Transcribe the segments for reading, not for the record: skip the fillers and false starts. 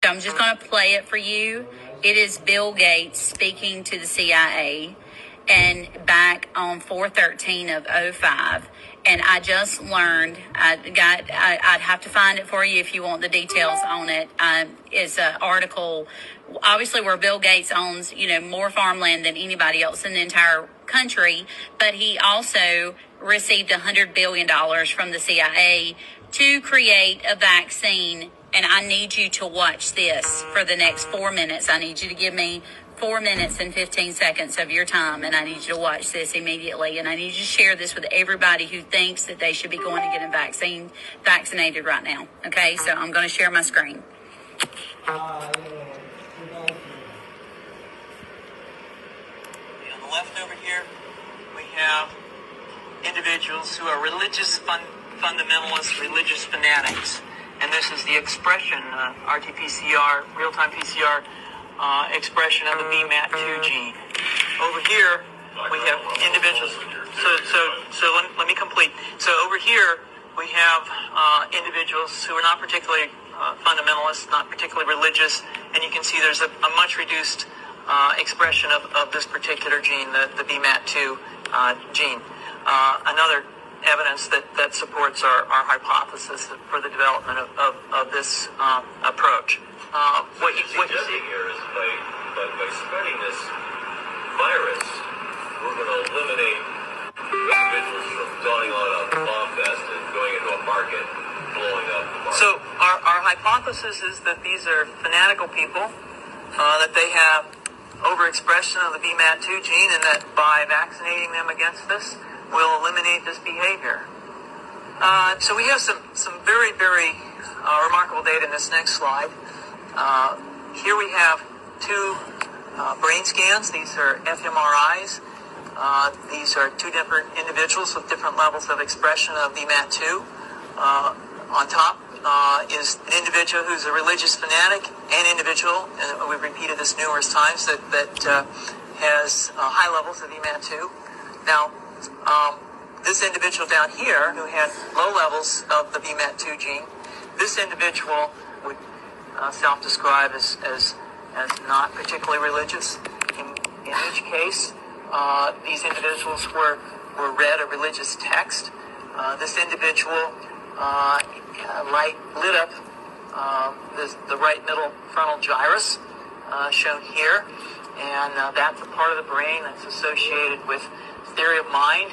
I'm just going to play it for you. It is Bill Gates speaking to the CIA, and back on 4/13 of '05. And I just learned, I'd have to find it for you if you want the details on it. It's an article, obviously, where Bill Gates owns, more farmland than anybody else in the entire country. But he also received $100 billion from the CIA to create a vaccine. And I need you to watch this for the next 4 minutes. I need you to give me 4 minutes and 15 seconds of your time, and I need you to watch this immediately. And I need you to share this with everybody who thinks that they should be going to get vaccinated right now. Okay, so I'm going to share my screen. On the left over here, we have individuals who are religious fundamentalists, religious fanatics. And this is the expression, RT-PCR, real-time PCR, expression of the VMAT2 gene. Over here, we have individuals. So let me complete. So over here, we have individuals who are not particularly fundamentalists, not particularly religious, and you can see there's a much reduced expression of this particular gene, the VMAT2 gene. Another evidence that supports our hypothesis for the development of this approach. What you're suggesting here is by spreading this virus, we're going to eliminate individuals from going on a bomb fest and going into a market, blowing up the market. So our hypothesis is that these are fanatical people, that they have overexpression of the VMAT2 gene, and that by vaccinating them against this, we'll eliminate this behavior. So we have some very, very remarkable data in this next slide. Here we have two brain scans. These are fMRIs. These are two different individuals with different levels of expression of VMAT2. On top is an individual who's a religious fanatic, an individual, and we've repeated this numerous times, that has high levels of VMAT2. Now, this individual down here who had low levels of the VMAT2 gene, this individual would self-describe as not particularly religious. In each case, these individuals were read a religious text. This individual lit up the right middle frontal gyrus, shown here, and that's a part of the brain that's associated with theory of mind.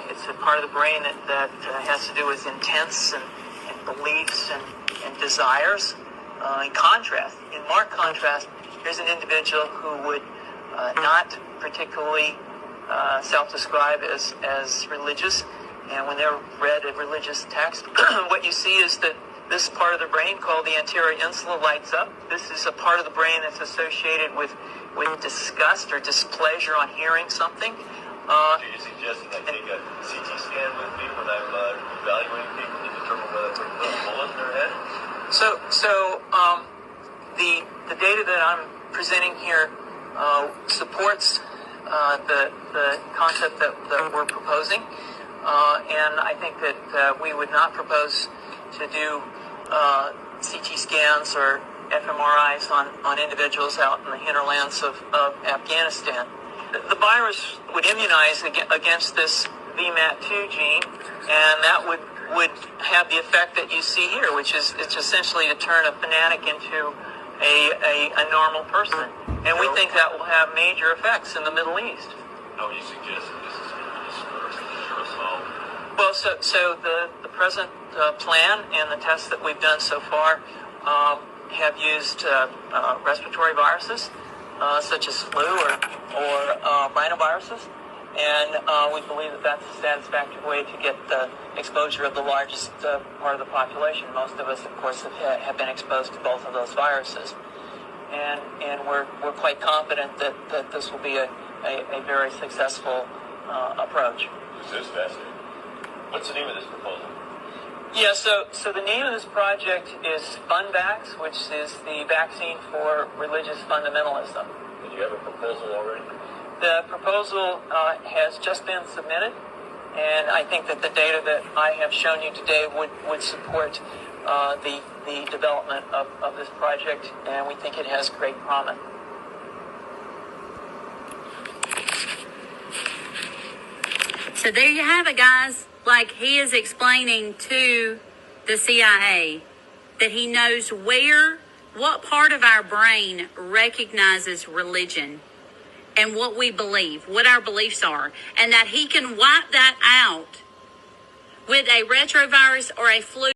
It's a part of the brain that has to do with intents and beliefs and desires. In marked contrast, here's an individual who would not particularly self-describe as religious, and when they're read a religious text, what you see is that this part of the brain, called the anterior insula, lights up. This is a part of the brain that's associated with disgust or displeasure on hearing something. So you're suggesting I take a CT scan with me when I'm evaluating people to determine whether they put a bullet in their head? So the data that I'm presenting here supports the concept that we're proposing, and I think that we would not propose to do CT scans or fMRIs on individuals out in the hinterlands of Afghanistan. The virus would immunize against this VMAT2 gene, and that would have the effect that you see here, which is it's essentially to turn a fanatic into a normal person. And we think that will have major effects in the Middle East. How would you suggest that this is going to disperse all? Well, so the present plan and the tests that we've done so far have used respiratory viruses, such as flu or rhinoviruses, and we believe that that's a satisfactory way to get the exposure of the largest part of the population. Most of us, of course, have been exposed to both of those viruses, and we're quite confident that this will be a very successful approach. This is fascinating. What's the name of this proposal? Yeah, so the name of this project is FunVax, which is the vaccine for religious fundamentalism. Did you have a proposal already? The proposal has just been submitted, and I think that the data that I have shown you today would support the development of this project, and we think it has great promise. So there you have it, guys. Like, he is explaining to the CIA that he knows what part of our brain recognizes religion and what we believe, what our beliefs are, and that he can wipe that out with a retrovirus or a flu